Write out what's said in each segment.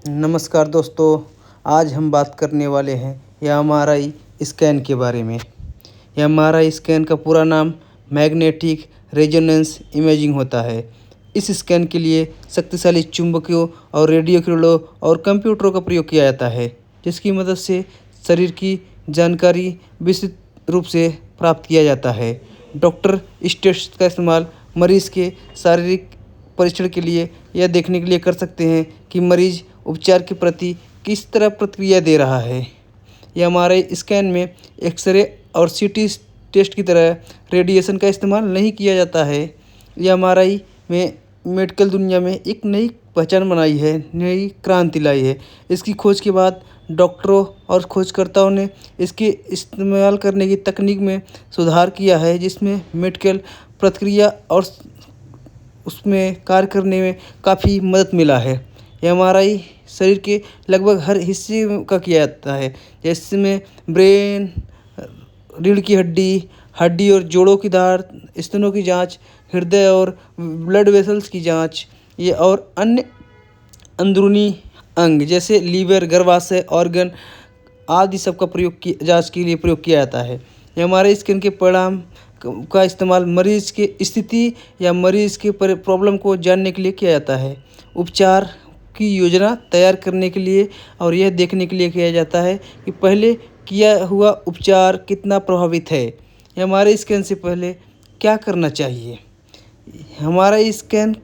नमस्कार दोस्तों, आज हम बात करने वाले हैं एमआरआई स्कैन के बारे में। एमआरआई स्कैन का पूरा नाम मैग्नेटिक रेजोनेंस इमेजिंग होता है। इस स्कैन के लिए शक्तिशाली चुंबकों और रेडियो किरणों और कंप्यूटरों का प्रयोग किया जाता है, जिसकी मदद से शरीर की जानकारी विस्तृत रूप से प्राप्त किया जाता है। डॉक्टर इस टेस्ट का इस्तेमाल मरीज़ के शारीरिक परीक्षण के लिए यह देखने के लिए कर सकते हैं कि मरीज़ उपचार के प्रति किस तरह प्रतिक्रिया दे रहा है। एमआरआई स्कैन में एक्सरे और सीटी टेस्ट की तरह रेडिएशन का इस्तेमाल नहीं किया जाता है। एमआरआई में मेडिकल दुनिया में एक नई पहचान बनाई है, नई क्रांति लाई है। इसकी खोज के बाद डॉक्टरों और खोजकर्ताओं ने इसके इस्तेमाल करने की तकनीक में सुधार किया है, जिसमें मेडिकल प्रक्रिया और उसमें कार्य करने में काफ़ी मदद मिला है। एमआरआई शरीर के लगभग हर हिस्से का किया जाता है, जैसे में ब्रेन, रीढ़ की हड्डी और जोड़ों की धार, स्तनों की जांच, हृदय और ब्लड वेसल्स की जांच, ये और अन्य अंदरूनी अंग जैसे लीवर, गर्भाशय, ऑर्गन आदि सब का जांच के लिए प्रयोग किया जाता है। एमआरआई स्कैन के परिणाम का इस्तेमाल मरीज़ की स्थिति या मरीज़ के प्रॉब्लम को जानने के लिए किया जाता है। उपचार की योजना तैयार करने के लिए और यह देखने के लिए किया जाता है कि पहले किया हुआ उपचार कितना प्रभावित है। एमआरआई स्कैन से पहले क्या करना चाहिए? एमआरआई स्कैन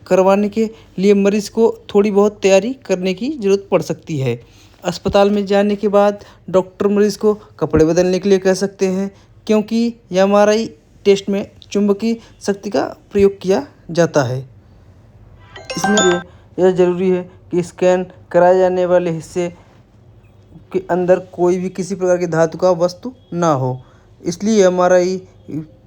करवाने के लिए मरीज़ को थोड़ी बहुत तैयारी करने की ज़रूरत पड़ सकती है। अस्पताल में जाने के बाद डॉक्टर मरीज़ को कपड़े बदलने के लिए कह सकते हैं, क्योंकि एमआरआई टेस्ट में चुंबकीय शक्ति का प्रयोग किया जाता है। इसमें यह ज़रूरी है कि स्कैन कराए जाने वाले हिस्से के अंदर कोई भी किसी प्रकार की धातु का वस्तु ना हो। इसलिए एमआरआई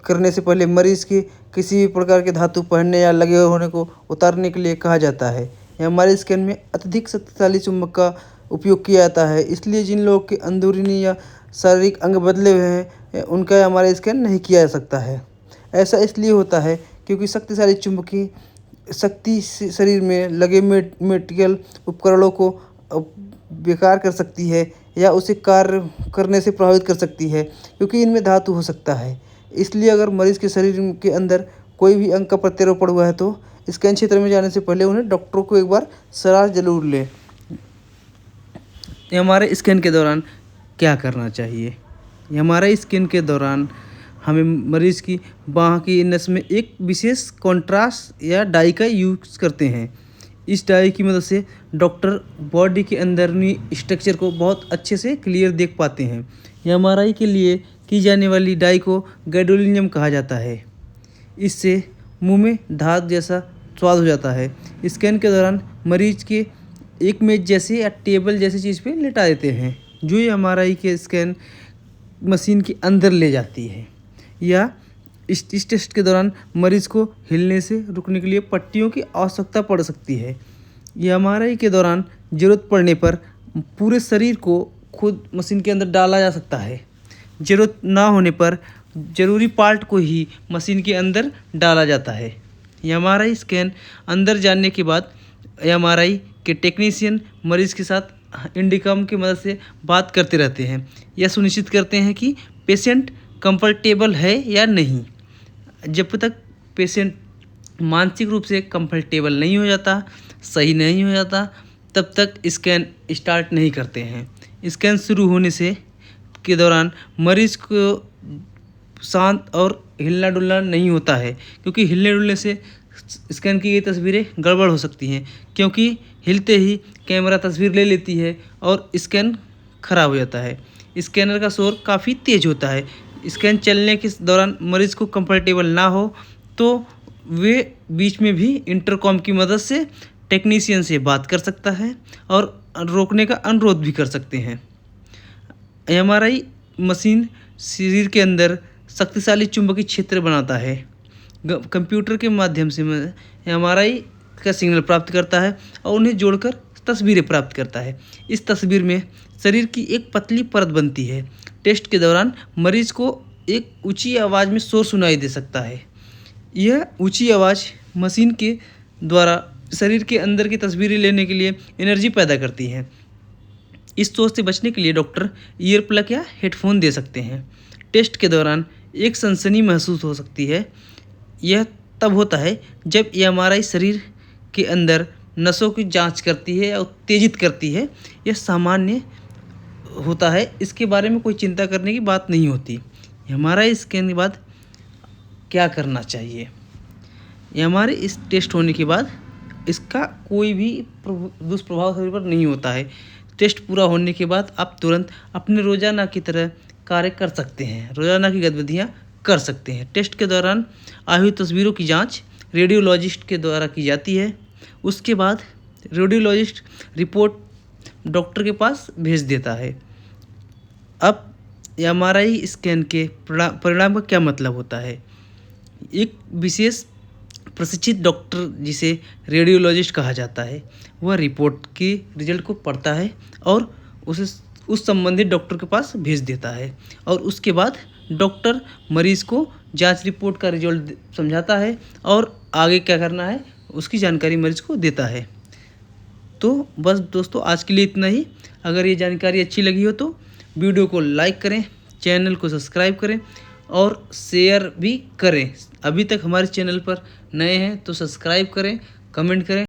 करने से पहले मरीज़ के किसी भी प्रकार के धातु पहनने या लगे होने को उतारने के लिए कहा जाता है। एमआरआई स्कैन में अत्यधिक शक्तिशाली चुंबक का उपयोग किया जाता है, इसलिए जिन लोगों के अंदरूनी या शारीरिक अंग बदले हुए हैं उनका एमआरआई स्कैन नहीं किया जा सकता है। ऐसा इसलिए होता है क्योंकि शक्तिशाली चुंबकीय शक्ति शरीर में लगे मेडिकल उपकरणों को बेकार कर सकती है या उसे कार्य करने से प्रभावित कर सकती है, क्योंकि इनमें धातु हो सकता है। इसलिए अगर मरीज़ के शरीर के अंदर कोई भी अंग का प्रत्यारोपण हुआ है तो स्कैन क्षेत्र में जाने से पहले उन्हें डॉक्टरों को एक बार सलाह ज़रूर लें। एमआरआई स्कैन के दौरान क्या करना चाहिए? एमआरआई स्कैन के दौरान हमें मरीज़ की बाँह की नस में एक विशेष कॉन्ट्रास्ट या डाई का यूज़ करते हैं। इस डाई की मदद से डॉक्टर बॉडी के अंदरूनी स्ट्रक्चर को बहुत अच्छे से क्लियर देख पाते हैं। एमआरआई के लिए की जाने वाली डाई को गैडोलिनियम कहा जाता है। इससे मुंह में धात जैसा स्वाद हो जाता है। स्कैन के दौरान मरीज के एक मेज जैसे या टेबल जैसी चीज़ पे लेटा देते हैं, जो एमआरआई के स्कैन मशीन के अंदर ले जाती है। या इस टेस्ट के दौरान मरीज़ को हिलने से रुकने के लिए पट्टियों की आवश्यकता पड़ सकती है। एमआरआई के दौरान ज़रूरत पड़ने पर पूरे शरीर को खुद मशीन के अंदर डाला जा सकता है। ज़रूरत ना होने पर ज़रूरी पार्ट को ही मशीन के अंदर डाला जाता है। एमआरआई स्कैन अंदर जाने के बाद एमआरआई के टेक्नीशियन मरीज़ के साथ इंडिकॉम की मदद से बात करते रहते हैं। यह सुनिश्चित करते हैं कि पेशेंट कंफर्टेबल है या नहीं। जब तक पेशेंट मानसिक रूप से कंफर्टेबल नहीं हो जाता, सही नहीं हो जाता, तब तक स्कैन स्टार्ट नहीं करते हैं। स्कैन शुरू होने से के दौरान मरीज़ को शांत और हिलना डुलना नहीं होता है, क्योंकि हिलने डुलने से स्कैन की गई तस्वीरें गड़बड़ हो सकती हैं, क्योंकि हिलते ही कैमरा तस्वीर ले लेती है और स्कैन खराब हो जाता है। स्कैनर का शोर काफ़ी तेज़ होता है। स्कैन चलने के दौरान मरीज़ को कंफर्टेबल ना हो तो वे बीच में भी इंटरकॉम की मदद से टेक्नीशियन से बात कर सकता है और रोकने का अनुरोध भी कर सकते हैं। एमआरआई मशीन शरीर के अंदर शक्तिशाली चुंबकीय क्षेत्र बनाता है। कंप्यूटर के माध्यम से एमआरआई का सिग्नल प्राप्त करता है और उन्हें जोड़कर तस्वीरें प्राप्त करता है। इस तस्वीर में शरीर की एक पतली परत बनती है। टेस्ट के दौरान मरीज को एक ऊंची आवाज़ में शोर सुनाई दे सकता है। यह ऊंची आवाज़ मशीन के द्वारा शरीर के अंदर की तस्वीरें लेने के लिए एनर्जी पैदा करती हैं। इस सोच से बचने के लिए डॉक्टर ईयर प्लग या हेडफोन दे सकते हैं। टेस्ट के दौरान एक सनसनी महसूस हो सकती है। यह तब होता है जब एमआरआई शरीर के अंदर नसों की जांच करती है या उत्तेजित करती है। यह सामान्य होता है, इसके बारे में कोई चिंता करने की बात नहीं होती। एमआरआई स्कैन के बाद क्या करना चाहिए? एमआरआई इस टेस्ट होने के बाद इसका कोई भी दुष्प्रभाव शरीर पर नहीं होता है। टेस्ट पूरा होने के बाद आप तुरंत अपने रोजाना की तरह कार्य कर सकते हैं, रोजाना की गतिविधियां कर सकते हैं। टेस्ट के दौरान आई हुई तस्वीरों की जांच रेडियोलॉजिस्ट के द्वारा की जाती है। उसके बाद रेडियोलॉजिस्ट रिपोर्ट डॉक्टर के पास भेज देता है। अब एमआरआई स्कैन के परिणाम का क्या मतलब होता है? एक विशेष प्रशिक्षित डॉक्टर, जिसे रेडियोलॉजिस्ट कहा जाता है, वह रिपोर्ट के रिजल्ट को पढ़ता है और उसे उस संबंधित डॉक्टर के पास भेज देता है और उसके बाद डॉक्टर मरीज़ को जांच रिपोर्ट का रिजल्ट समझाता है और आगे क्या करना है उसकी जानकारी मरीज़ को देता है। तो बस दोस्तों, आज के लिए इतना ही। अगर ये जानकारी अच्छी लगी हो तो वीडियो को लाइक करें, चैनल को सब्सक्राइब करें और शेयर भी करें। अभी तक हमारे चैनल पर नए हैं तो सब्सक्राइब करें, कमेंट करें।